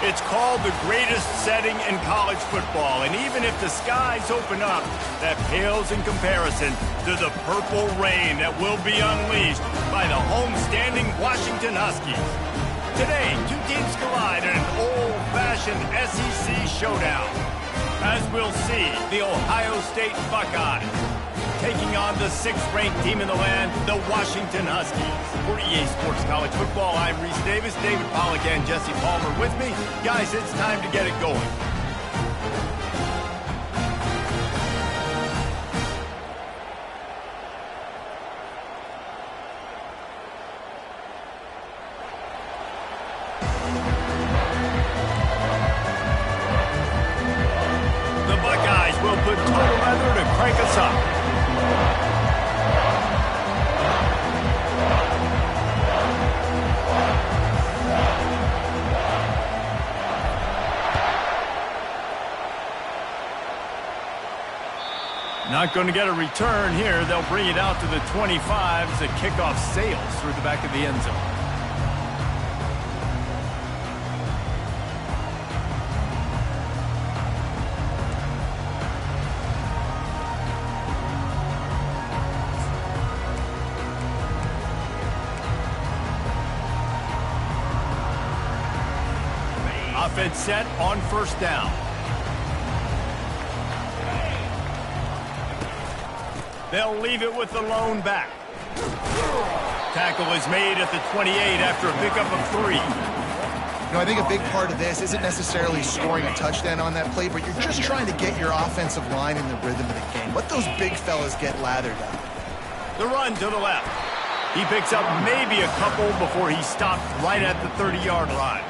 It's called the greatest setting in college football, and even if the skies open up, that pales in comparison to the purple rain that will be unleashed by the homestanding Washington Huskies. Today, two teams collide in an old-fashioned SEC showdown. As we'll see, the Ohio State Buckeyes taking on the 6th-ranked team in the land, the Washington Huskies. For EA Sports College Football, I'm Reese Davis, David Pollack, and Jesse Palmer with me. Guys, it's time to get it going. The Buckeyes will put total leather to crank us up. Not going to get a return here. They'll bring it out to the 25 as the kickoff sails through the back of the end zone. Offense set on first down. They'll leave it with the lone back. Tackle is made at the 28 after a pickup of 3. You know, I think a big part of this isn't necessarily scoring a touchdown on that play, but you're just trying to get your offensive line in the rhythm of the game. Let those big fellas get lathered up. The run to the left. He picks up maybe a couple before he stopped right at the 30-yard line.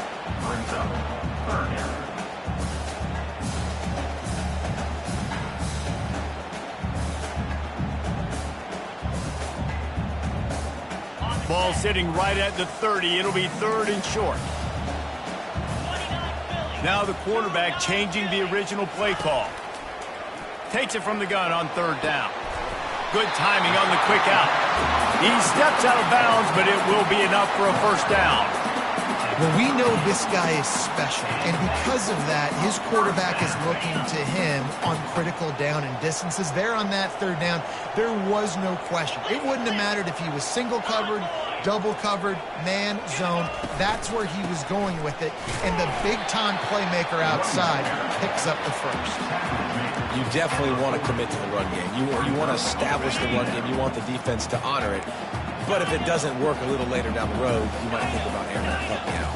Ball sitting right at the 30. It'll be 3rd and short. Now the quarterback changing the original play call. Takes it from the gun on 3rd down. Good timing on the quick out. He steps out of bounds, but it will be enough for a first down. Well, we know this guy is special, and because of that, his quarterback is looking to him on critical down and distances. There on that 3rd down, there was no question. It wouldn't have mattered if he was single covered, double covered, man, zone. That's where he was going with it, and the big-time playmaker outside picks up the first. You definitely want to commit to the run game. You want to establish the run game. You want the defense to honor it. But if it doesn't work a little later down the road, you might think about airing that puppy out.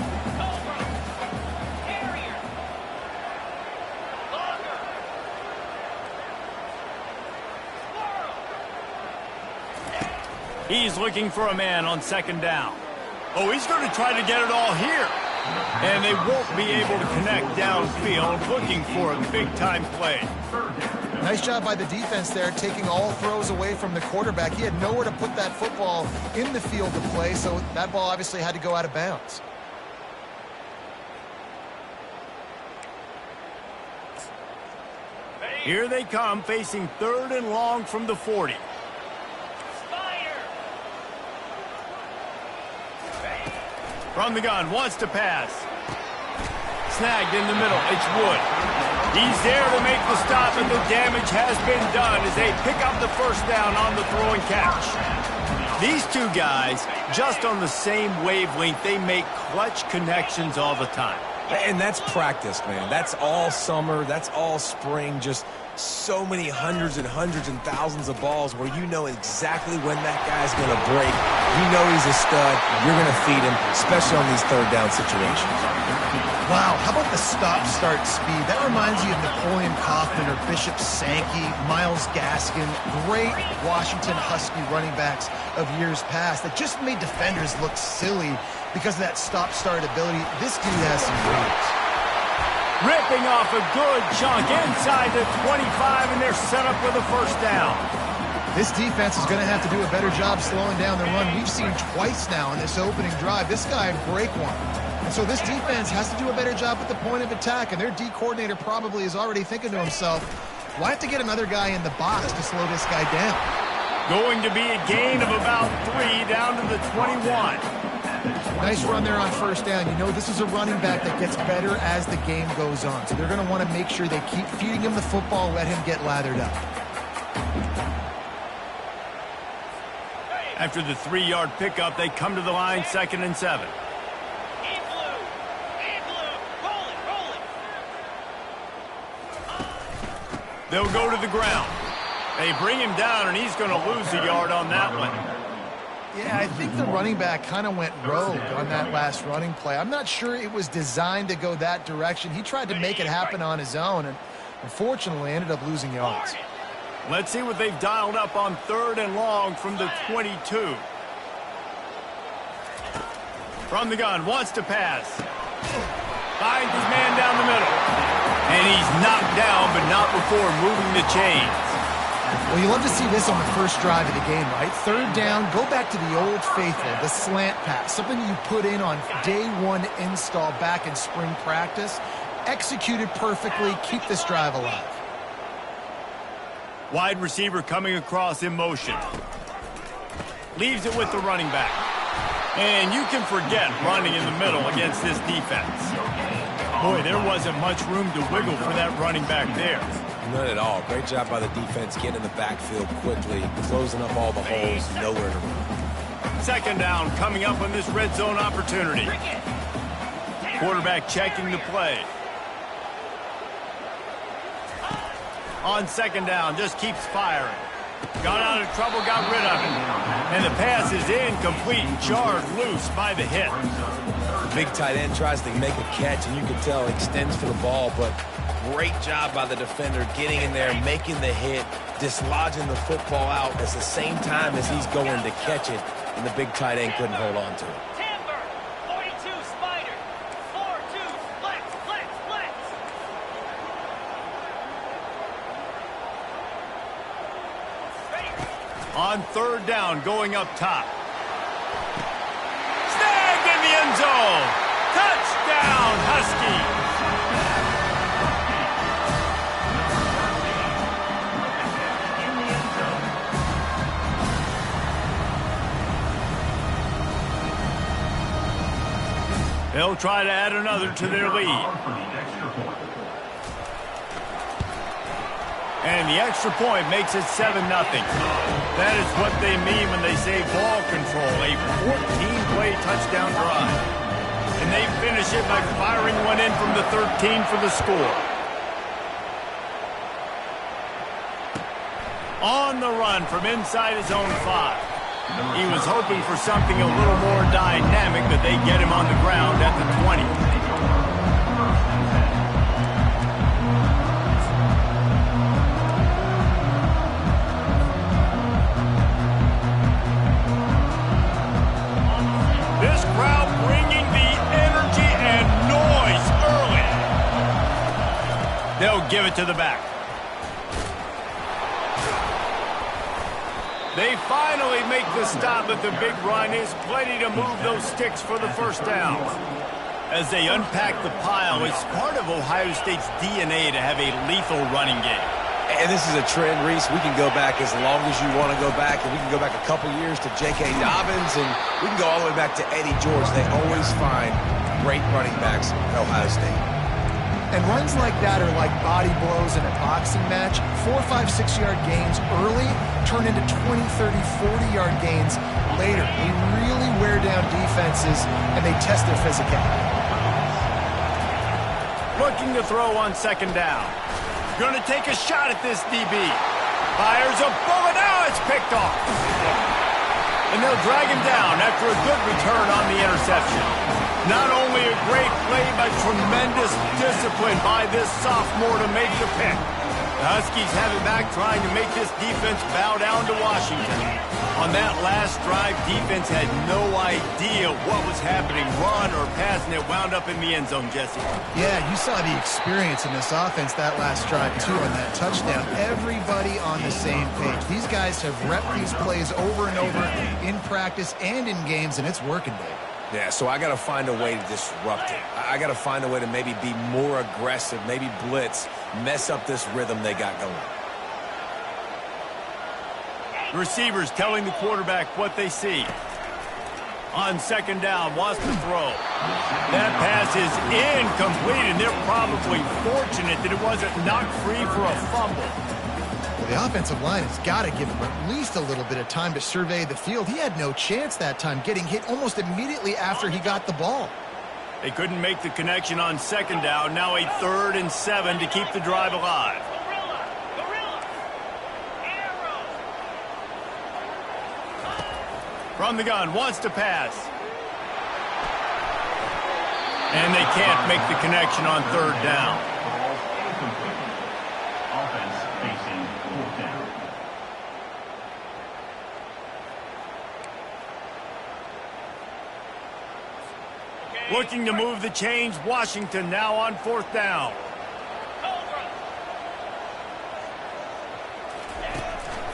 He's looking for a man on 2nd down. Oh, he's going to try to get it all here. And they won't be able to connect downfield, looking for a big-time play. Nice job by the defense there, taking all throws away from the quarterback. He had nowhere to put that football in the field to play, so that ball obviously had to go out of bounds. Here they come, facing 3rd and long from the 40. From the gun, wants to pass. Snagged in the middle, it's Wood. He's there to make the stop, and the damage has been done as they pick up the first down on the throw and catch. These two guys, just on the same wavelength, they make clutch connections all the time. And that's practice, man. That's all summer. That's all spring. Just so many hundreds and thousands of balls where you know exactly when that guy's going to break. You know he's a stud. You're going to feed him, especially on these 3rd down situations. Wow, how about the stop-start speed? That reminds you of Napoleon Kaufman or Bishop Sankey, Myles Gaskin, great Washington Husky running backs of years past that just made defenders look silly because of that stop-start ability. This dude has some moves. Ripping off a good chunk inside the 25, and they're set up with a first down. This defense is going to have to do a better job slowing down the run. We've seen twice now in this opening drive. This guy break one. And so this defense has to do a better job at the point of attack, and their D coordinator probably is already thinking to himself, well, I have to get another guy in the box to slow this guy down. Going to be a gain of about 3 down to the 21. Nice run there on first down. You know this is a running back that gets better as the game goes on. So they're going to want to make sure they keep feeding him the football, let him get lathered up. After the 3-yard pickup, they come to the line, 2nd and 7. They'll go to the ground. They bring him down, and he's going to lose a yard on that one. Yeah, I think the running back kind of went rogue on that last running play. I'm not sure it was designed to go that direction. He tried to make it happen on his own, and unfortunately ended up losing yards. Let's see what they've dialed up on 3rd and long from the 22. From the gun, wants to pass. Finds his man down the middle. And he's knocked down, but not before moving the chains. Well, you love to see this on the first drive of the game, right? 3rd down, go back to the old faithful, the slant pass, something you put in on day 1 install back in spring practice. Executed perfectly, keep this drive alive. Wide receiver coming across in motion. Leaves it with the running back. And you can forget running in the middle against this defense. Boy, there wasn't much room to wiggle for that running back there. None at all. Great job by the defense getting in the backfield quickly, closing up all the holes, nowhere to run. 2nd down coming up on this red zone opportunity. Quarterback checking the play. On 2nd down, just keeps firing. Got out of trouble, got rid of it. And the pass is incomplete, jarred loose by the hit. Big tight end tries to make a catch, and you can tell extends for the ball, but great job by the defender getting in there, making the hit, dislodging the football out at the same time as he's going to catch it, and the big tight end couldn't hold on to it. Timber, 42 Spider, 4-2, flex, flex, flex. On 3rd down, going up top. Snagged in the end zone. Touchdown, Huskies. They'll try to add another to their lead. And the extra point makes it 7-0. That is what they mean when they say ball control, a 14-play touchdown drive. And they finish it by firing one in from the 13 for the score. On the run from inside his own 5. He was hoping for something a little more dynamic, but they get him on the ground at the 20. This crowd bringing the energy and noise early. They'll give it to the back. They finally make the stop, but the big run is plenty to move those sticks for the 1st down. As they unpack the pile, it's part of Ohio State's DNA to have a lethal running game. And this is a trend, Reese. We can go back as long as you want to go back, and we can go back a couple years to J.K. Dobbins, and we can go all the way back to Eddie George. They always find great running backs at Ohio State. And runs like that are like body blows in a boxing match. 4, 5, 6-yard gains early turn into 20, 30, 40-yard gains later. They really wear down defenses, and they test their physicality. Looking to throw on 2nd down. Going to take a shot at this DB. Fires a bullet. Now it's picked off. And they'll drag him down after a good return on the interception. Not only a great play, but tremendous discipline by this sophomore to make the pick. The Huskies have it back, trying to make this defense bow down to Washington. On that last drive, defense had no idea what was happening, run or pass, and it wound up in the end zone, Jesse. Yeah, you saw the experience in this offense that last drive, too, on that touchdown. Everybody on the same page. These guys have repped these plays over and over in practice and in games, and it's working, Dave. Yeah, so I got to find a way to disrupt it. I got to find a way to maybe be more aggressive, maybe blitz, mess up this rhythm they got going. Receivers telling the quarterback what they see. On second down, wants to throw. That pass is incomplete, and they're probably fortunate that it wasn't knocked free for a fumble. Well, the offensive line has got to give him at least a little bit of time to survey the field. He had no chance that time, getting hit almost immediately after he got the ball. They couldn't make the connection on second down. Now a 3rd and 7 to keep the drive alive. From the gun, wants to pass. And they can't make the connection on 3rd down. Offense facing 4th down. Looking to move the chains. Washington now on 4th down.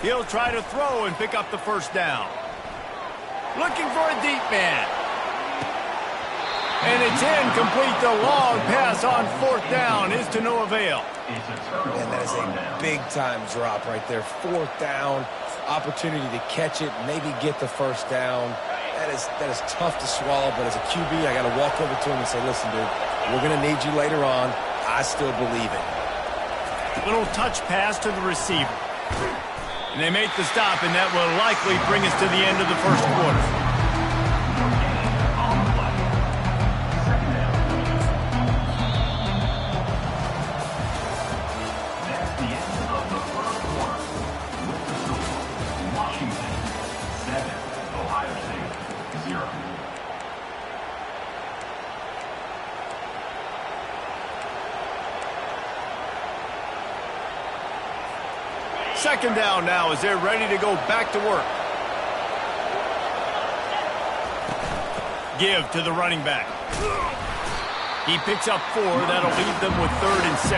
He'll try to throw and pick up the 1st down. Looking for a deep man. And it's incomplete. The long pass on 4th down is to no avail. And that is a big-time drop right there. 4th down, opportunity to catch it, maybe get the 1st down. That is tough to swallow, but as a QB, I got to walk over to him and say, listen, dude, we're going to need you later on. I still believe it. Little touch pass to the receiver. And they make the stop, and that will likely bring us to the end of the 1st quarter. Second down now as they're ready to go back to work. Give to the running back. He picks up 4. That'll leave them with 3rd and 6.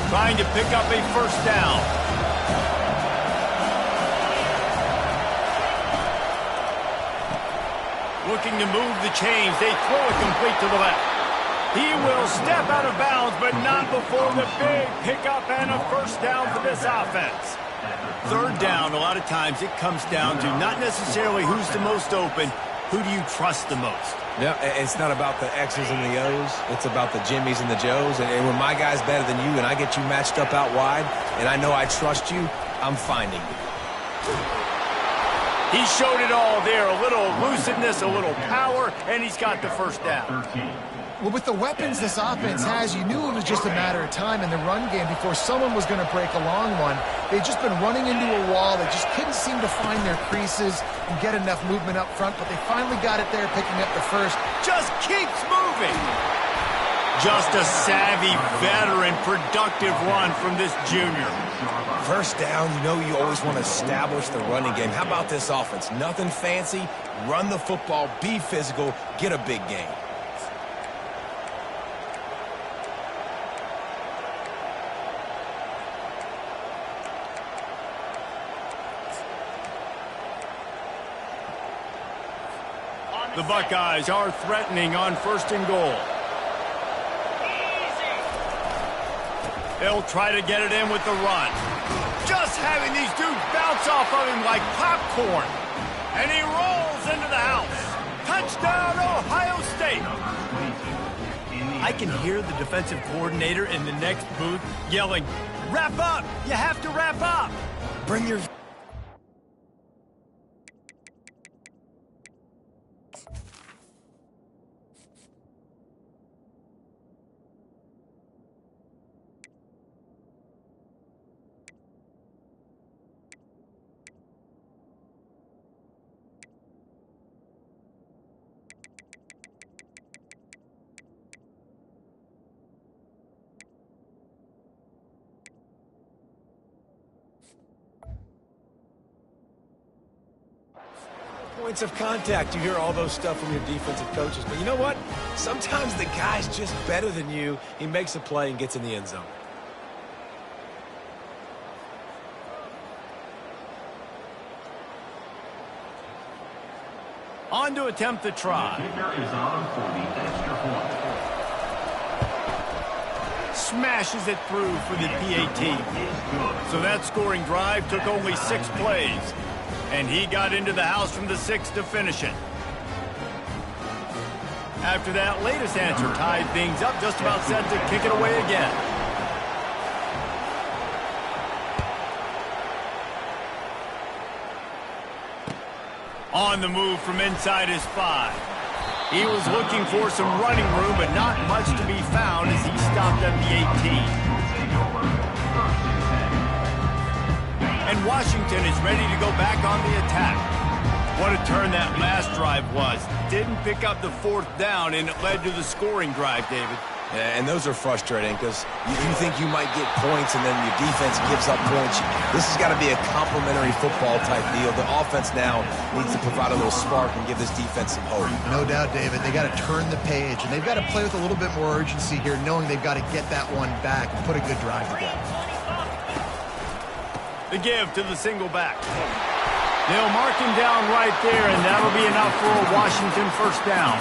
Trying to pick up a 1st down. Looking to move the chains. They throw it complete to the left. He will step out of bounds, but not before the big pickup and a 1st down for this offense. 3rd down, a lot of times it comes down to not necessarily who's the most open, who do you trust the most? Yeah, it's not about the X's and the O's. It's about the Jimmies and the Joes. And when my guy's better than you and I get you matched up out wide and I know I trust you, I'm finding you. He showed it all there, a little elusiveness, a little power, and he's got the 1st down. Well, with the weapons this offense has, you knew it was just a matter of time in the run game before someone was going to break a long one. They'd just been running into a wall. They just couldn't seem to find their creases and get enough movement up front, but they finally got it there, picking up the 1st. Just keeps moving. Just a savvy, veteran, productive run from this junior. 1st down, you know you always want to establish the running game. How about this offense? Nothing fancy. Run the football, be physical, get a big gain. The Buckeyes are threatening on 1st and goal. They'll try to get it in with the run. Just having these dudes bounce off of him like popcorn. And he rolls into the house. Touchdown, Ohio State. I can hear the defensive coordinator in the next booth yelling, "Wrap up! You have to wrap up! Bring your..." Points of contact. You hear all those stuff from your defensive coaches. But you know what? Sometimes the guy's just better than you. He makes a play and gets in the end zone. On to attempt the try. The kicker is on for the extra point. smashes it through for the PAT. So that scoring drive took only 6 plays, and he got into the house from the 6 to finish it. After that latest answer tied things up, just about set to kick it away again. On the move from inside his 5. He was looking for some running room, but not much to be found as he stopped at the 18. And Washington is ready to go back on the attack. What a turn that last drive was. Didn't pick up the 4th down, and it led to the scoring drive, David. Yeah, and those are frustrating because you think you might get points and then your defense gives up points. This has got to be a complementary football type deal. The offense now needs to provide a little spark and give this defense some hope. No doubt, David. They got to turn the page, and they've got to play with a little bit more urgency here, knowing they've got to get that one back and put a good drive together. The give to the single back. They'll mark him down right there, and that'll be enough for a Washington first down.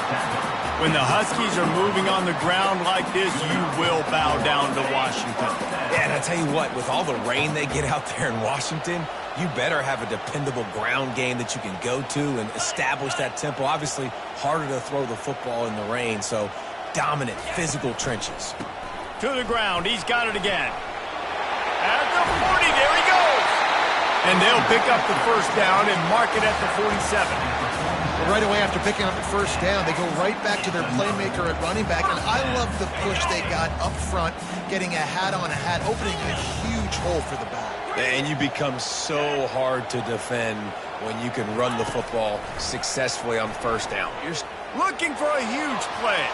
When the Huskies are moving on the ground like this, you will bow down to Washington. Yeah, and I tell you what, with all the rain they get out there in Washington, you better have a dependable ground game that you can go to and establish that tempo. Obviously, harder to throw the football in the rain, so dominant, physical trenches. To the ground, he's got it again. At the 40, there he goes. And they'll pick up the first down and mark it at the 47. Well, right away after picking up the first down, they go right back to their playmaker at running back. And I love the push they got up front, getting a hat on a hat, opening a huge hole for the back. And you become so hard to defend when you can run the football successfully on first down. You're looking for a huge play.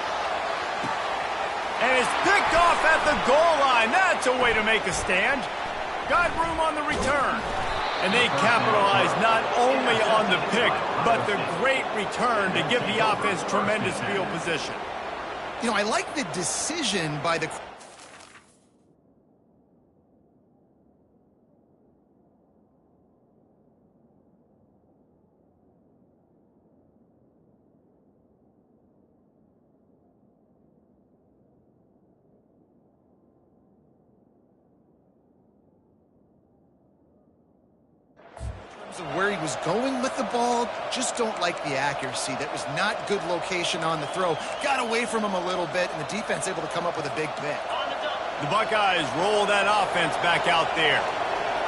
And it's picked off at the goal line. That's a way to make a stand. Got room on the return. And they capitalize not only on the pick, but the great return to give the offense tremendous field position. You know, I like the decision by the... of where he was going with the ball, just don't like the accuracy. That was not good location on the throw. Got away from him a little bit, and the defense able to come up with a big pick. The Buckeyes roll that offense back out there.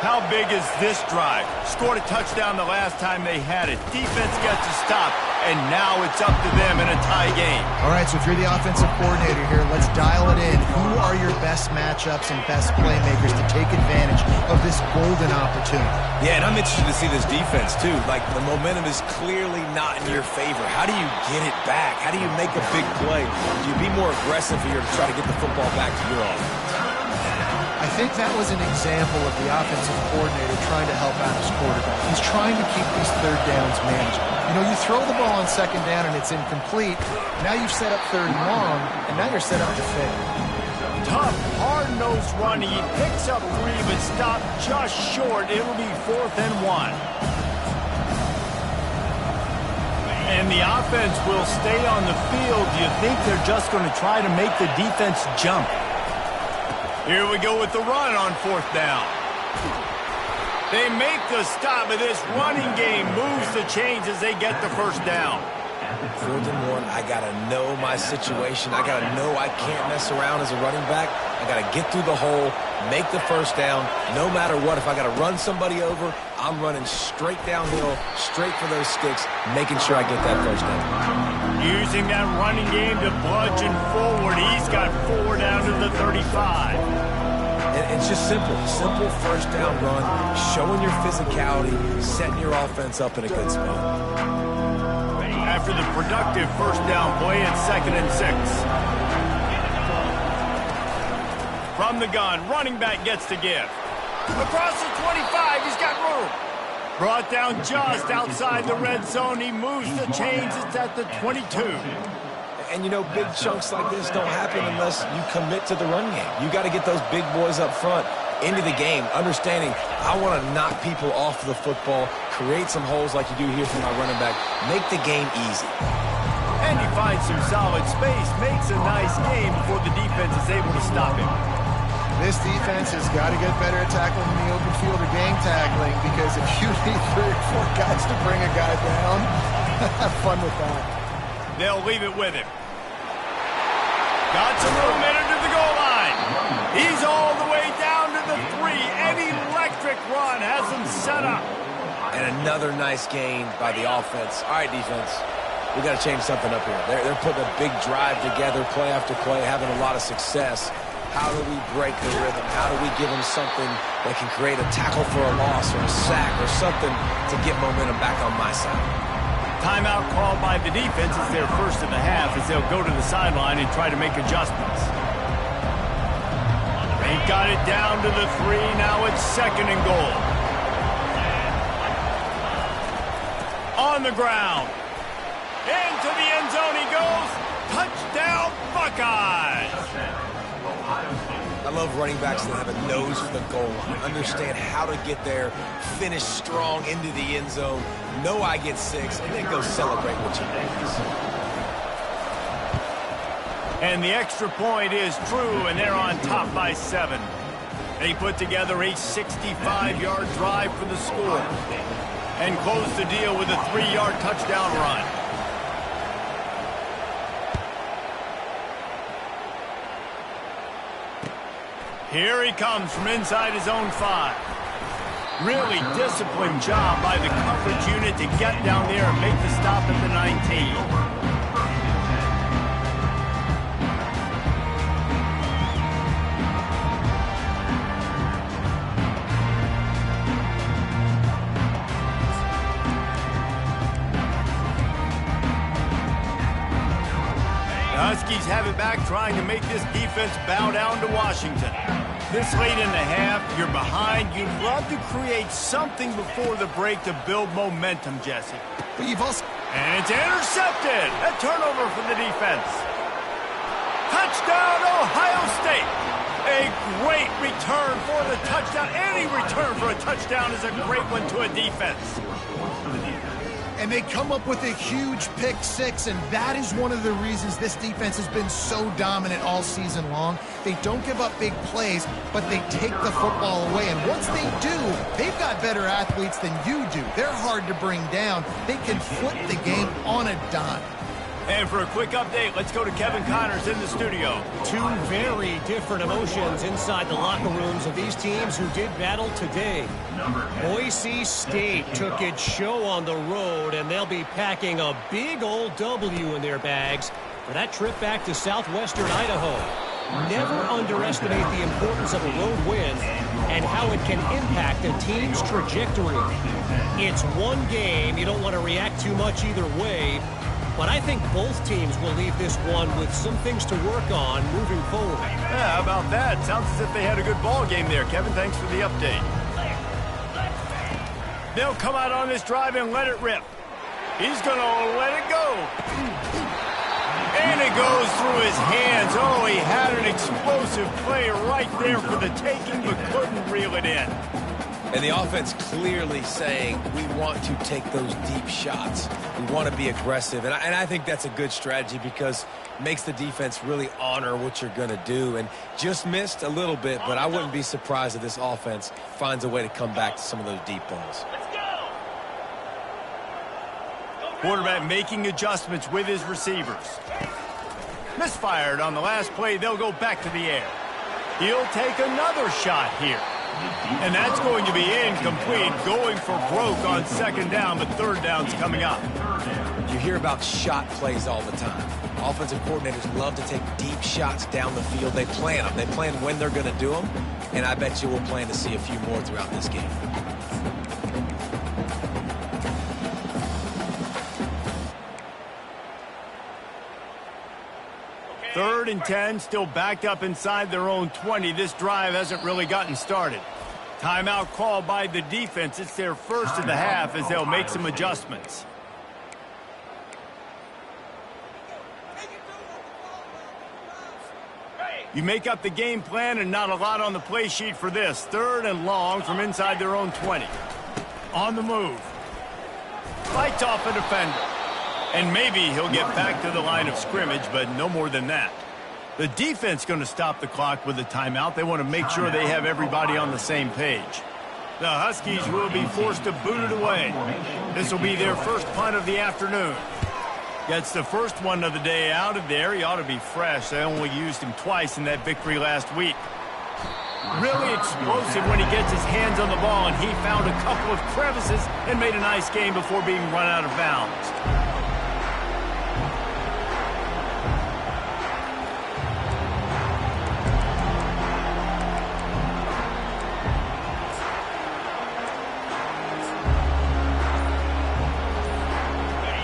How big is this drive? Scored a touchdown the last time they had it. Defense gets a stop, and now it's up to them in a tie game. All right, so if you're the offensive coordinator here, let's dial it in. Who are your best matchups and best playmakers to take advantage of this golden opportunity? Yeah, and I'm interested to see this defense, too. Like, the momentum is clearly not in your favor. How do you get it back? How do you make a big play? Do you be more aggressive here to try to get the football back to your offense? I think that was an example of the offensive coordinator trying to help out his quarterback. He's trying to keep these third downs manageable. You know, you throw the ball on second down and it's incomplete. Now you've set up third and long, and now you're set up to fail. Tough, hard-nosed run. He picks up 3, but stopped just short. It'll be 4th and 1. And the offense will stay on the field. Do you think they're just going to try to make the defense jump? Here we go with the run on 4th down. They make the stop, but this running game moves the chains as they get the first down. 4th and 1, I got to know my situation. I got to know I can't mess around as a running back. I got to get through the hole, make the first down, no matter what. If I got to run somebody over, I'm running straight downhill, straight for those sticks, making sure I get that first down. Using that running game to bludgeon forward. He's got 4 down to the 35. And it's just simple first down run, showing your physicality, setting your offense up in a good spot. After the productive first down play, it's 2nd and 6. From the gun, running back gets to give. Across the 25, he's got room. Brought down just outside the red zone. He moves the chains. It's at the 22. And, you know, big chunks like this don't happen unless you commit to the run game. You got to get those big boys up front into the game, understanding I want to knock people off the football, create some holes like you do here for my running back, make the game easy. And he finds some solid space, makes a nice game before the defense is able to stop him. This defense has got to get better at tackling in the open field or gang tackling, because if you need 3 or 4 guys to bring a guy down, have fun with that. They'll leave it with him. Got some room in to the goal line. He's all the way down to the 3. An electric run has him set up. And another nice gain by the offense. All right, defense. We got to change something up here. They're putting a big drive together, play after play, having a lot of success. How do we break the rhythm? How do we give them something that can create a tackle for a loss or a sack or something to get momentum back on my side? Timeout called by the defense is their first of the half, as they'll go to the sideline and try to make adjustments. They got it down to the 3. Now it's 2nd and goal. On the ground. Into the end zone he goes. Touchdown, Buckeyes! I love running backs that have a nose for the goal line, understand how to get there, finish strong into the end zone, know I get 6, and then go celebrate what you make. And the extra point is true, and they're on top by 7. They put together a 65-yard drive for the score and close the deal with a 3-yard touchdown run. Here he comes from inside his own 5. Really disciplined job by the coverage unit to get down there and make the stop at the 19. Huskies have it back, trying to make this defense bow down to Washington. This late in the half, you're behind. You'd love to create something before the break to build momentum, Jesse. But you've also... And it's intercepted. A turnover for the defense. Touchdown, Ohio State. A great return for the touchdown. Any return for a touchdown is a great one to a defense. And they come up with a huge pick 6, and that is one of the reasons this defense has been so dominant all season long. They don't give up big plays, but they take the football away. And once they do, they've got better athletes than you do. They're hard to bring down. They can flip the game on a dime. And for a quick update, let's go to Kevin Connors in the studio. 2 very different emotions inside the locker rooms of these teams who did battle today. Boise State took its show on the road, and they'll be packing a big old W in their bags for that trip back to southwestern Idaho. Never underestimate the importance of a road win and how it can impact a team's trajectory. It's one game. You don't want to react too much either way. But I think both teams will leave this one with some things to work on moving forward. Yeah, how about that? Sounds as if they had a good ball game there, Kevin. Thanks for the update. They'll come out on this drive and let it rip. He's going to let it go. And it goes through his hands. Oh, he had an explosive play right there for the taking, but couldn't reel it in. And the offense clearly saying, we want to take those deep shots. We want to be aggressive. And I think that's a good strategy because it makes the defense really honor what you're going to do. And just missed a little bit, but I wouldn't be surprised if this offense finds a way to come back to some of those deep balls. Quarterback making adjustments with his receivers. Misfired on the last play. They'll go back to the air. He'll take another shot here. And that's going to be incomplete, going for broke on 2nd down, but 3rd down's coming up. You hear about shot plays all the time. Offensive coordinators love to take deep shots down the field. They plan them. They plan when they're going to do them, and I bet you we'll plan to see a few more throughout this game. Third and 10, still backed up inside their own 20. This drive hasn't really gotten started. Timeout called by the defense. It's their first of the half as they'll make some adjustments. You make up the game plan and not a lot on the play sheet for this. 3rd and long from inside their own 20. On the move. Fights off a defender. And maybe he'll get back to the line of scrimmage, but no more than that. The defense going to stop the clock with a timeout. They want to make sure they have everybody on the same page. The Huskies will be forced to boot it away. This will be their first punt of the afternoon. Gets the first one of the day out of there. He ought to be fresh. They only used him twice in that victory last week. Really explosive when he gets his hands on the ball, and he found a couple of crevices and made a nice game before being run out of bounds.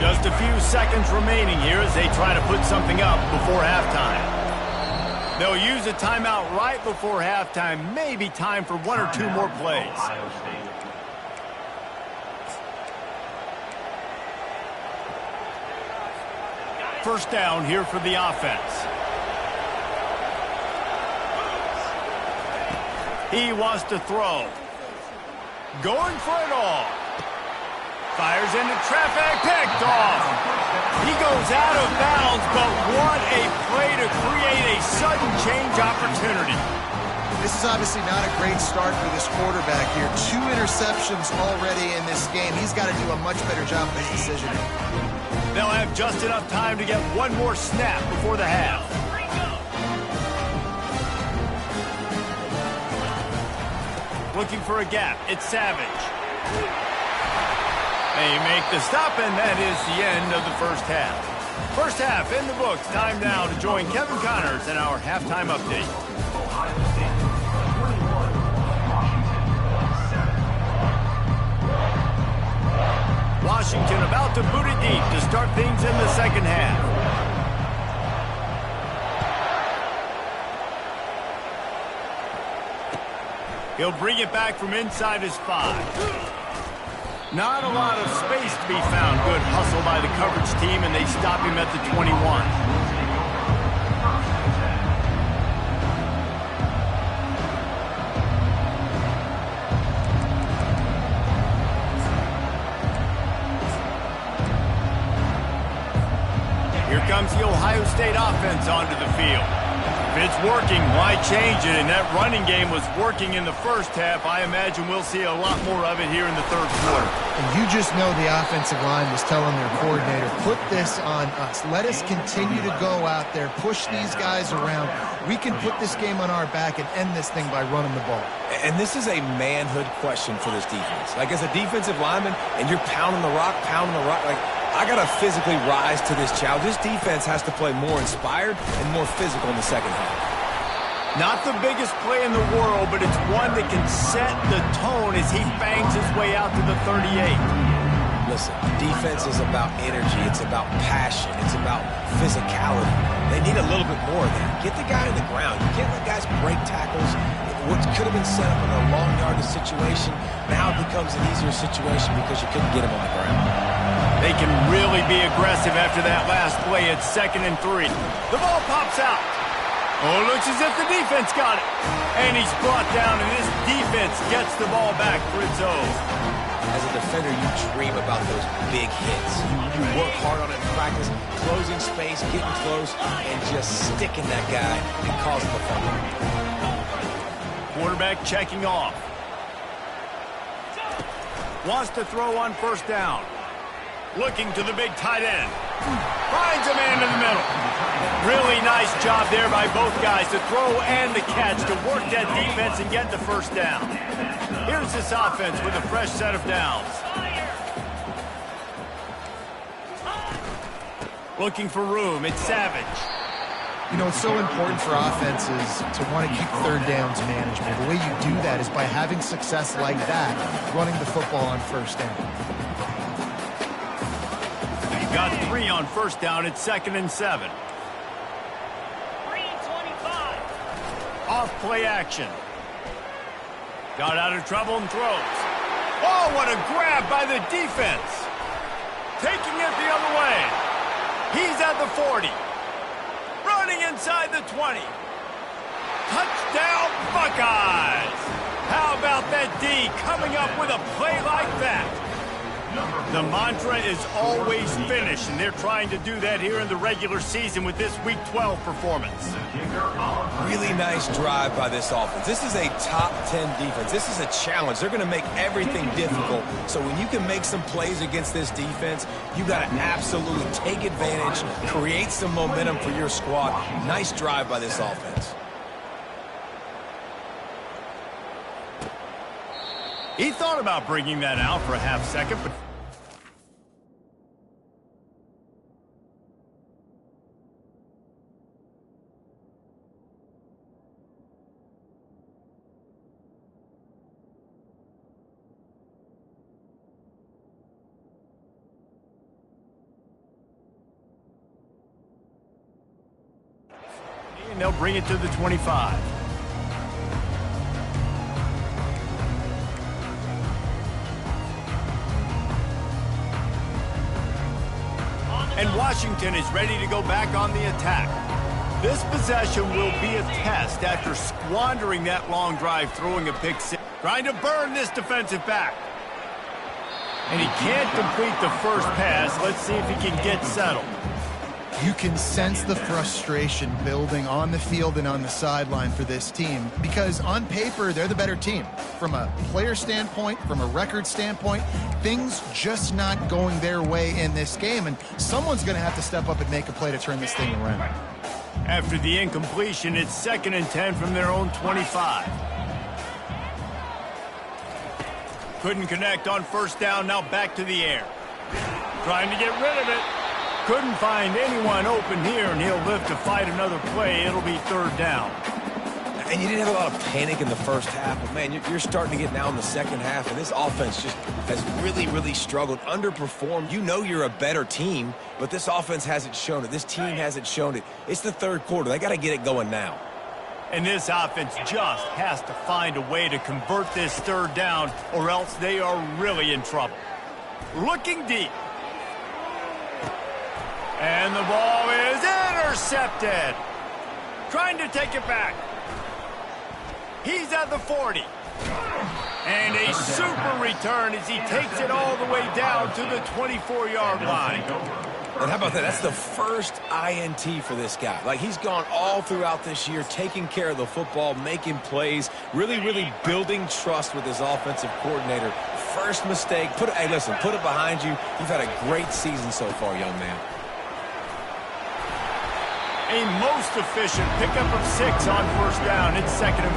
Just a few seconds remaining here as they try to put something up before halftime. They'll use a timeout right before halftime. Maybe time for one or two more plays. First down here for the offense. He wants to throw. Going for it all. Fires into traffic, picked off. He goes out of bounds, but what a play to create a sudden change opportunity. This is obviously not a great start for this quarterback here. 2 interceptions already in this game. He's got to do a much better job of his decisioning. They'll have just enough time to get one more snap before the half. Looking for a gap. It's Savage. They make the stop, and that is the end of the first half. First half in the books. Time now to join Kevin Connors in our halftime update. Washington about to boot it deep to start things in the second half. He'll bring it back from inside his 5. Not a lot of space to be found. Good hustle by the coverage team, and they stop him at the 21. Here comes the Ohio State offense onto the field. If it's working, why change it? And that running game was working in the first half. I imagine we'll see a lot more of it here in the third quarter. And you just know the offensive line was telling their coordinator, put this on us. Let us continue to go out there, push these guys around. We can put this game on our back and end this thing by running the ball. And this is a manhood question for this defense. Like, as a defensive lineman, and you're pounding the rock, like, I got to physically rise to this challenge. This defense has to play more inspired and more physical in the second half. Not the biggest play in the world, but it's one that can set the tone as he bangs his way out to the 38. Listen, defense is about energy. It's about passion. It's about physicality. They need a little bit more of that. Get the guy on the ground. You can't let guys break tackles. What could have been set up in a long yardage situation now becomes an easier situation because you couldn't get him on the ground. They can really be aggressive after that last play. It's 2nd and 3. The ball pops out. Oh, looks as if the defense got it. And he's brought down, and this defense gets the ball back for its own. As a defender, you dream about those big hits. You work hard on it in practice, closing space, getting close, and just sticking that guy and causing the fumble. Quarterback checking off. Wants to throw on first down. Looking to the big tight end. Finds a man in the middle. Really nice job there by both guys to throw and the catch to work that defense and get the first down. Here's this offense with a fresh set of downs. Looking for room. It's Savage. You know, it's so important for offenses to want to keep third downs manageable. The way you do that is by having success like that, running the football on first down. You've got 3 on first down. It's 2nd and 7. 3:25. Off play action. Got out of trouble and throws. Oh, what a grab by the defense. Taking it the other way. He's at the 40. Running inside the 20. Touchdown, Buckeyes. How about that D coming up with a play like that? The mantra is always finish, and they're trying to do that here in the regular season with this Week 12 performance. Really nice drive by this offense. This is a top 10 defense. This is a challenge. They're going to make everything difficult. So when you can make some plays against this defense, you got to absolutely take advantage, create some momentum for your squad. Nice drive by this offense. He thought about bringing that out for a half second, but and they'll bring it to the 25. And Washington is ready to go back on the attack. This possession will be a test after squandering that long drive, throwing a pick six. Trying to burn this defensive back. And he can't complete the first pass. Let's see if he can get settled. You can sense the frustration building on the field and on the sideline for this team because on paper, they're the better team. From a player standpoint, from a record standpoint, things just not going their way in this game, and someone's going to have to step up and make a play to turn this thing around. After the incompletion, it's 2nd and 10 from their own 25. Couldn't connect on first down, now back to the air. Trying to get rid of it. Couldn't find anyone open here, and he'll live to fight another play. It'll be 3rd down. And you didn't have a lot of panic in the first half, but, man, you're starting to get now in the second half, and this offense just has really, really struggled, underperformed. You know you're a better team, but this offense hasn't shown it. This team hasn't shown it. It's the 3rd quarter. They got to get it going now. And this offense just has to find a way to convert this 3rd down, or else they are really in trouble. Looking deep. And the ball is intercepted. Trying to take it back. He's at the 40. And a super return as he takes it all the way down to the 24-yard line. And how about that? That's the first INT for this guy. Like, he's gone all throughout this year, taking care of the football, making plays, really, really building trust with his offensive coordinator. First mistake. Hey, listen, put it behind you. You've had a great season so far, young man. A most efficient pickup of 6 on first down. It's 2nd and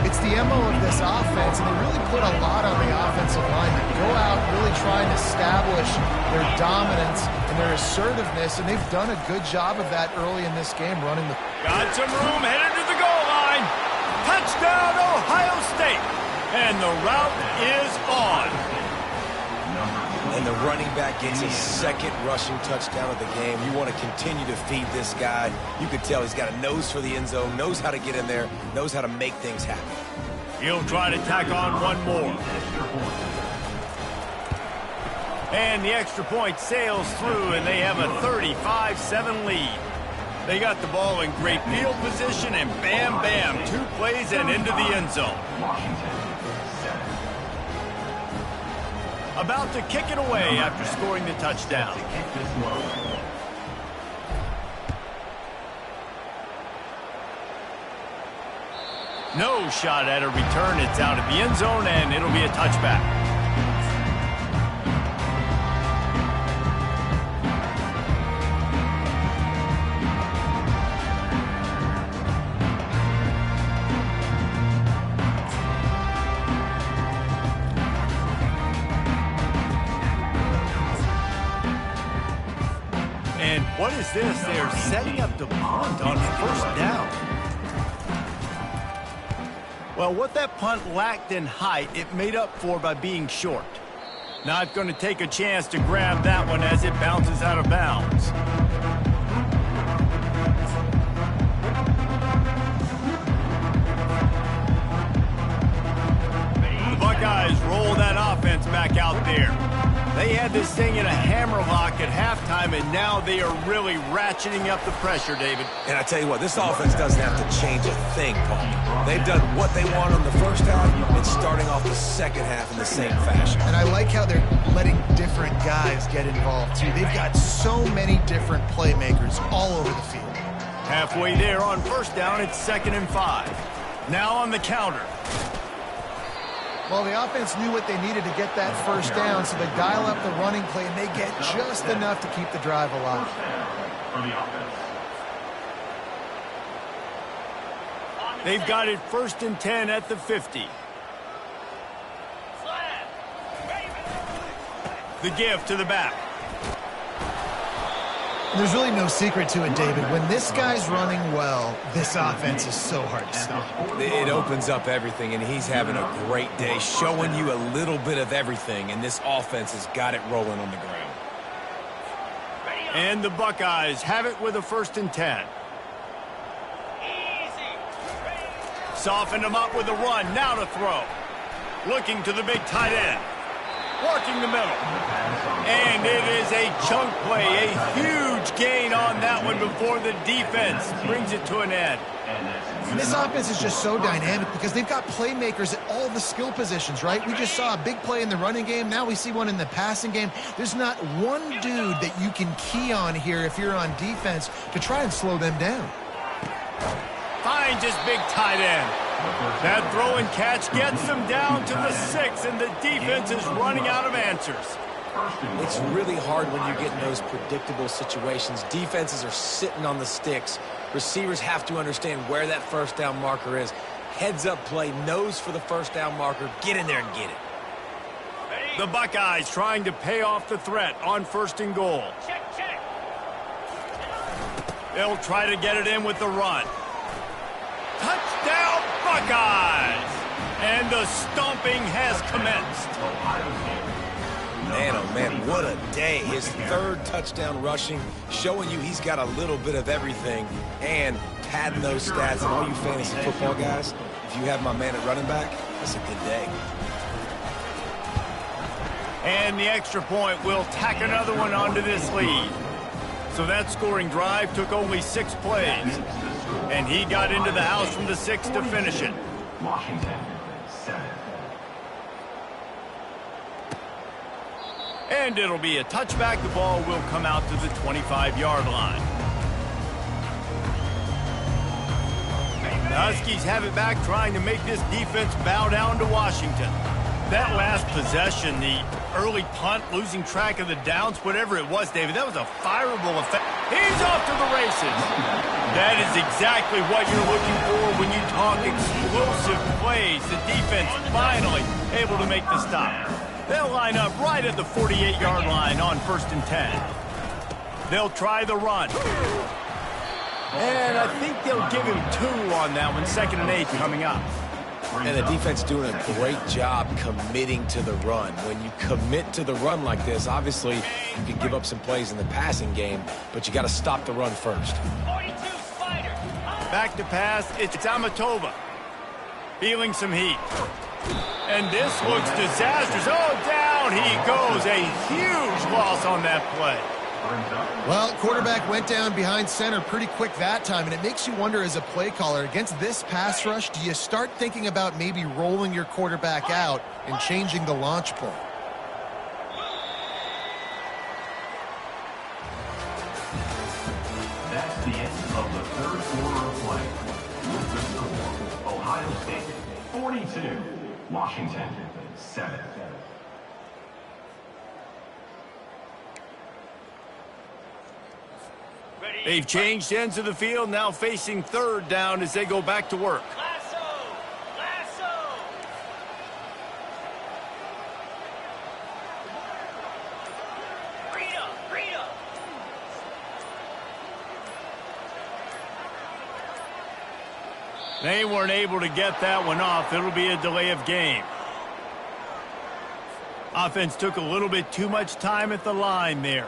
4. It's the MO of this offense, and they really put a lot on the offensive linemen. Go out really trying to establish their dominance and their assertiveness, and they've done a good job of that early in this game, running the... Got some room, headed to the goal line. Touchdown, Ohio State. And the route is on. And the running back gets his 2nd rushing touchdown of the game. You want to continue to feed this guy. You could tell he's got a nose for the end zone, knows how to get in there, knows how to make things happen. He'll try to tack on one more. And the extra point sails through, and they have a 35-7 lead. They got the ball in great field position, and bam, bam, 2 plays and into the end zone. About to kick it away after scoring the touchdown. No shot at a return. It's out of the end zone, and it'll be a touchback. And what is this? They're setting up the punt on first down. Well, what that punt lacked in height, it made up for by being short. Not going to take a chance to grab that one as it bounces out of bounds. The Buckeyes roll that offense back out there. They had this thing in a hammerlock at halftime, and now they are really ratcheting up the pressure, David. And I tell you what, this offense doesn't have to change a thing, Paul. They've done what they wanted in the first half and starting off the second half in the same fashion. And I like how they're letting different guys get involved, too. They've got so many different playmakers all over the field. Halfway there on first down, it's 2nd and 5. Now on the counter. Well, the offense knew what they needed to get that first down, so they dial up the running play, and they get just enough to keep the drive alive. They've got it 1st and 10 at the 50. The give to the back. There's really no secret to it, David. When this guy's running well, this offense is so hard to stop. It opens up everything, and he's having a great day, showing you a little bit of everything, and this offense has got it rolling on the ground. And the Buckeyes have it with a 1st and 10. Softened him up with a run. Now to throw. Looking to the big tight end. Working the middle. And it is a chunk play. A huge gain on that one before the defense brings it to an end. And this offense is just so dynamic because they've got playmakers at all the skill positions, right? We just saw a big play in the running game. Now we see one in the passing game. There's not one dude that you can key on here if you're on defense to try and slow them down. Finds his big tight end. That throw and catch gets them down to the 6, and the defense is running out of answers. It's really hard when you get in those predictable situations. Defenses are sitting on the sticks. Receivers have to understand where that first down marker is. Heads up play, nose for the first down marker. Get in there and get it. The Buckeyes trying to pay off the threat on 1st and goal. Check. They'll try to get it in with the run. Touchdown, Buckeyes! And the stomping has commenced. Man, oh man, what a day. His 3rd touchdown rushing, showing you he's got a little bit of everything and padding those stats. And all you fantasy football guys, if you have my man at running back, that's a good day. And the extra point will tack another one onto this lead. So that scoring drive took only 6 plays. And he got into the house from the 6 to finish it. Washington, 7. And it'll be a touchback. The ball will come out to the 25-yard line. The Huskies have it back, trying to make this defense bow down to Washington. That last possession, the early punt, losing track of the downs, whatever it was, David, that was a fireable effect. He's off to the races. That is exactly what you're looking for when you talk explosive plays. The defense finally able to make the stop. They'll line up right at the 48-yard line on 1st and 10. They'll try the run. And I think they'll give him 2 on that one. 2nd and 8 coming up. And the defense doing a great job committing to the run. When you commit to the run like this, obviously you can give up some plays in the passing game, but you got to stop the run first. 42 Spider. Back to pass, it's Amatova. Feeling some heat. And this looks disastrous. Oh, down he goes. A huge loss on that play. Well, quarterback went down behind center pretty quick that time, and it makes you wonder as a play caller, against this pass rush, do you start thinking about maybe rolling your quarterback out and changing the launch point? That's the end of the 3rd quarter of play. With the score, Ohio State 42, Washington 7. They've changed ends of the field, now facing 3rd down as they go back to work. Lasso. Rita. They weren't able to get that one off. It'll be a delay of game. Offense took a little bit too much time at the line there.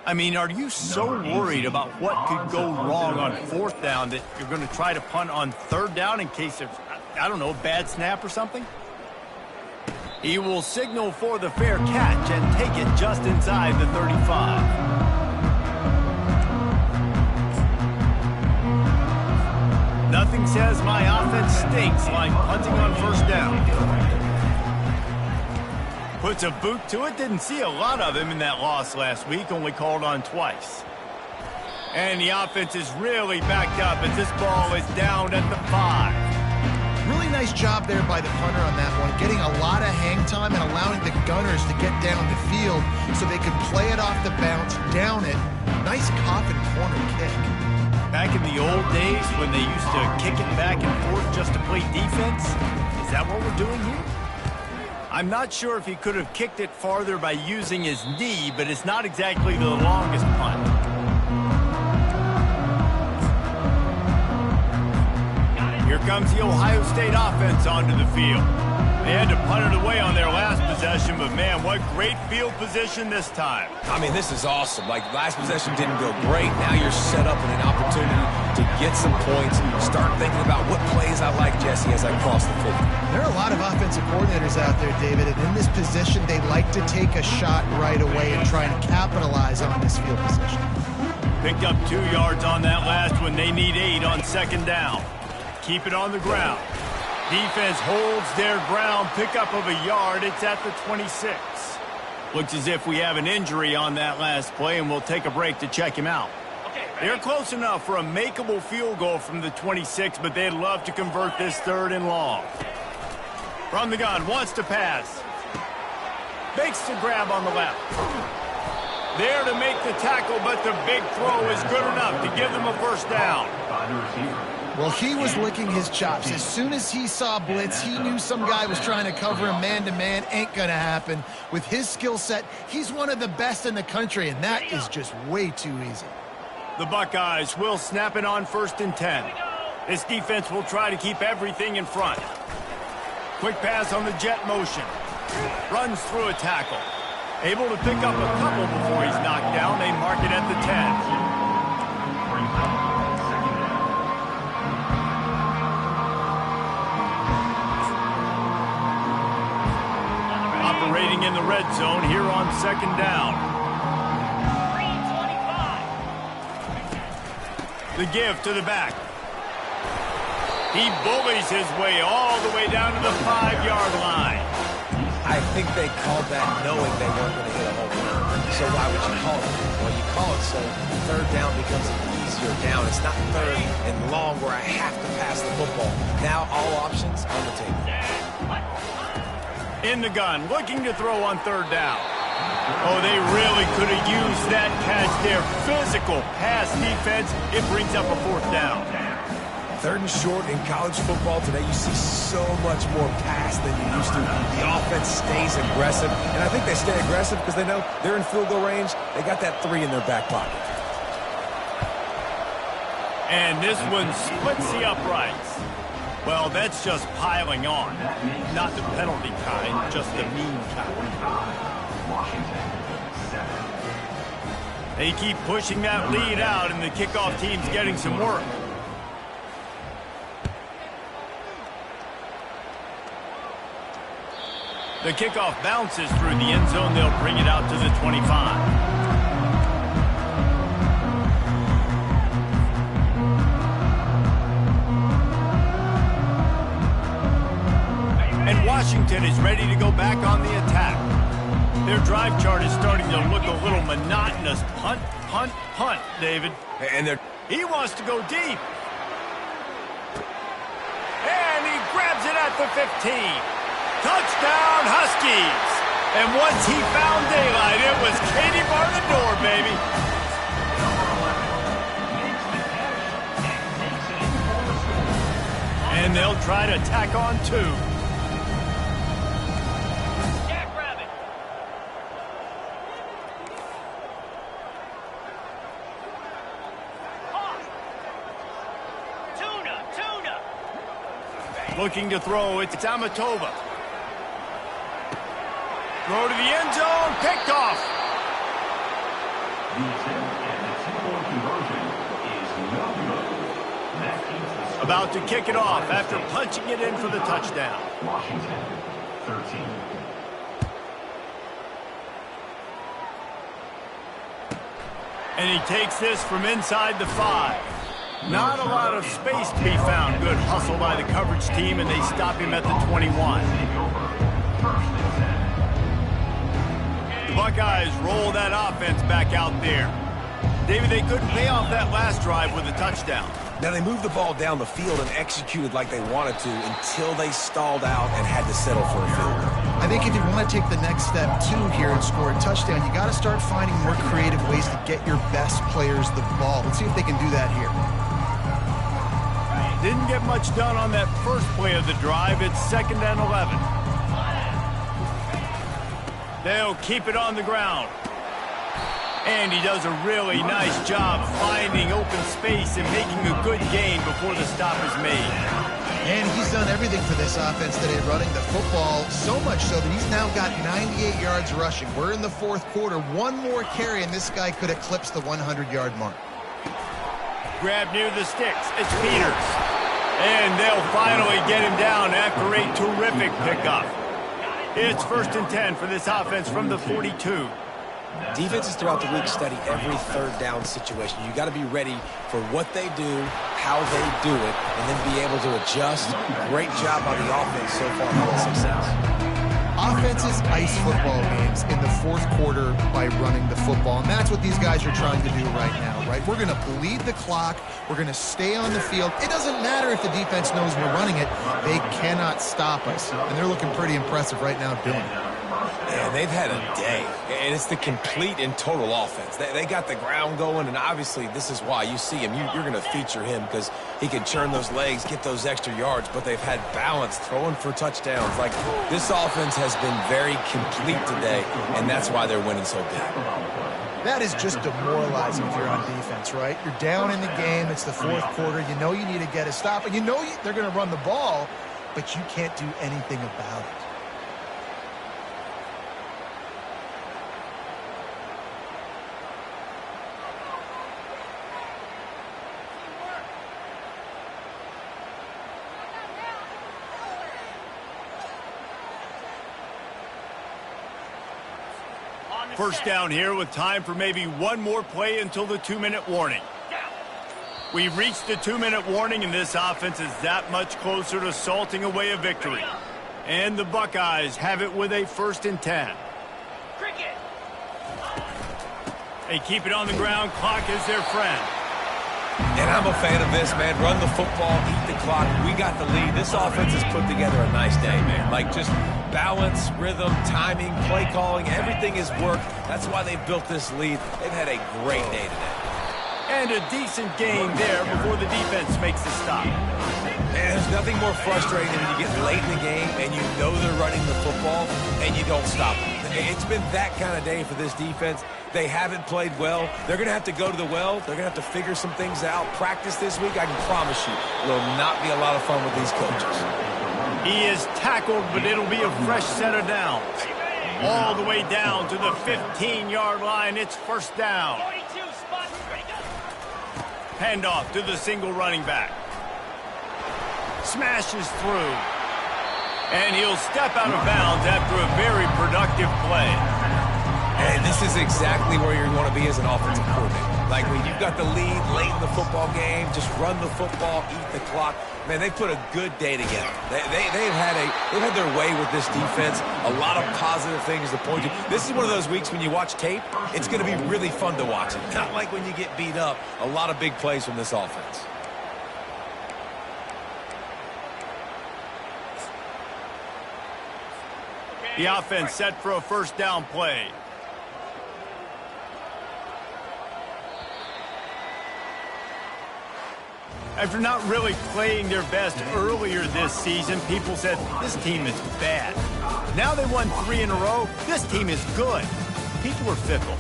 I mean, are you so worried about what could go wrong on 4th down that you're going to try to punt on 3rd down in case of, I don't know, a bad snap or something? He will signal for the fair catch and take it just inside the 35. Nothing says my offense stinks like punting on 1st down. Puts a boot to it. Didn't see a lot of him in that loss last week. Only called on twice. And the offense is really backed up as this ball is down at the 5. Really nice job there by the punter on that one, getting a lot of hang time and allowing the gunners to get down the field so they could play it off the bounce, down it. Nice coffin corner kick. Back in the old days when they used to kick it back and forth just to play defense, is that what we're doing here? I'm not sure if he could have kicked it farther by using his knee, but it's not exactly the longest punt. Here comes the Ohio State offense onto the field. They had to punt it away on their last possession, but man, what great field position this time. I mean, this is awesome. Like, last possession didn't go great. Now you're set up in an opportunity to get some points. Start thinking about what plays I like, Jesse, as I cross the 50. There are a lot of offensive coordinators out there, David, and in this position, they like to take a shot right away and try and capitalize on this field position. Picked up 2 yards on that last one. They need 8 on 2nd down. Keep it on the ground. Defense holds their ground. Pickup of a yard. It's at the 26. Looks as if we have an injury on that last play, and we'll take a break to check him out. They're close enough for a makeable field goal from the 26, but they'd love to convert this 3rd and long. From the gun, wants to pass. Makes the grab on the left. There to make the tackle, but the big throw is good enough to give them a 1st down. Well, he was licking his chops. As soon as he saw blitz, he knew some guy was trying to cover him man-to-man. Ain't going to happen. With his skill set, he's one of the best in the country, and that is just way too easy. The Buckeyes will snap it on 1st and 10. This defense will try to keep everything in front. Quick pass on the jet motion. Runs through a tackle. Able to pick up a couple before he's knocked down. They mark it at the 10. Operating in the red zone here on 2nd down. The give to the back. He bullies his way all the way down to the 5-yard line. I think they called that knowing they weren't going to hit a home run. So why would you call it? Well, you call it so 3rd down becomes an easier down. It's not 3rd and long where I have to pass the football. Now all options on the table. In the gun, looking to throw on 3rd down. Oh, they really could have used that catch there. Physical pass defense. It brings up a 4th down. 3rd and short in college football today, you see so much more pass than you used to. The offense stays aggressive, and I think they stay aggressive because they know they're in field goal range. They got that 3 in their back pocket. And this one splits the uprights. Well, that's just piling on. Not the penalty kind, just the mean kind. Washington, 7. They keep pushing that lead out, and the kickoff team's getting some work. The kickoff bounces through the end zone. They'll bring it out to the 25. And Washington is ready to go back on the attack. Their drive chart is starting to look a little monotonous. Punt, punt, punt, David. And he wants to go deep. And he grabs it at the 15. Touchdown, Huskies. And once he found daylight, it was Katie bar the door, baby. And they'll try to tack on 2. Jackrabbit. Tuna. Looking to throw, it's Amatova. Throw to the end zone, picked off. About to kick it off after punching it in for the touchdown. Washington, 13. And he takes this from inside the 5. Not a lot of space to be found. Good hustle by the coverage team, and they stop him at the 21. The Buckeyes roll that offense back out there. David, they couldn't pay off that last drive with a touchdown. Now, they moved the ball down the field and executed like they wanted to until they stalled out and had to settle for a field goal. I think if you want to take the next step, too, here and score a touchdown, you got to start finding more creative ways to get your best players the ball. Let's see if they can do that here. Didn't get much done on that first play of the drive. It's 2nd and 11. They'll keep it on the ground. And he does a really nice job finding open space and making a good gain before the stop is made. And he's done everything for this offense today, running the football, so much so that he's now got 98 yards rushing. We're in the 4th quarter. One more carry, and this guy could eclipse the 100-yard mark. Grab near the sticks. It's Peters. And they'll finally get him down after a terrific pickup. It's 1st and 10 for this offense from the 42. Defenses throughout the week study every third down situation. You got to be ready for what they do, how they do it, and then be able to adjust. Great job by the offense so far having success. Offenses ice football games in the 4th quarter by running the football, and that's what these guys are trying to do right now, right? We're going to bleed the clock. We're going to stay on the field. It doesn't matter if the defense knows we're running it. They cannot stop us, and they're looking pretty impressive right now doing it. And they've had a day, and it's the complete and total offense. They got the ground going, and obviously this is why you see him. You're going to feature him because he can churn those legs, get those extra yards, but they've had balance, throwing for touchdowns. Like, this offense has been very complete today, and that's why they're winning so big. That is just demoralizing if you're on defense, right? You're down in the game. It's the 4th quarter. You know you need to get a stop, and you know they're going to run the ball, but you can't do anything about it. First down here with time for maybe one more play until the 2-minute warning. We've reached the 2-minute warning, and this offense is that much closer to salting away a victory. And the Buckeyes have it with a 1st and 10. Cricket. They keep it on the ground. Clock is their friend. And I'm a fan of this, man. Run the football, eat the clock. We got the lead. This offense has put together a nice day, man. Like, just balance, rhythm, timing, play calling, everything has worked. That's why they've built this lead. They've had a great day today. And a decent gain there before the defense makes the stop. And there's nothing more frustrating than when you get late in the game and you know they're running the football and you don't stop them. It's been that kind of day for this defense. They haven't played well. They're going to have to go to the well. They're going to have to figure some things out. Practice this week, I can promise you, will not be a lot of fun with these coaches. He is tackled, but it'll be a fresh set of downs. All the way down to the 15-yard line. It's 1st down. 42 spot. Ready, go. Handoff to the single running back. Smashes through. And he'll step out of bounds after a very productive play. And this is exactly where you want to be as an offensive coordinator. Like, when you've got the lead late in the football game, just run the football, eat the clock. Man, they put a good day together. They've had their way with this defense. A lot of positive things to point to. This is one of those weeks when you watch tape, it's going to be really fun to watch. It's not like when you get beat up. A lot of big plays from this offense. The offense set for a 1st down play. After not really playing their best earlier this season, people said this team is bad. Now they won 3 in a row. This team is good. People are fickle.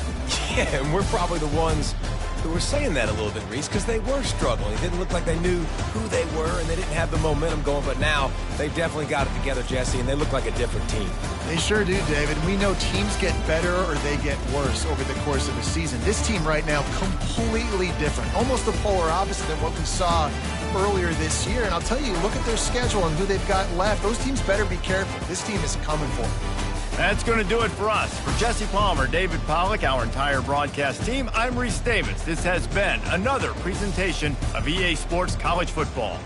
Yeah, and we're probably the ones who were saying that a little bit, Reese, because they were struggling. It didn't look like they knew who they were, and they didn't have the momentum going. But now they've definitely got it together, Jesse, and they look like a different team. They sure do, David. We know teams get better or they get worse over the course of a season. This team right now, completely different. Almost the polar opposite of what we saw earlier this year. And I'll tell you, look at their schedule and who they've got left. Those teams better be careful. This team is coming for them. That's going to do it for us. For Jesse Palmer, David Pollack, our entire broadcast team, I'm Reese Davis. This has been another presentation of EA Sports College Football.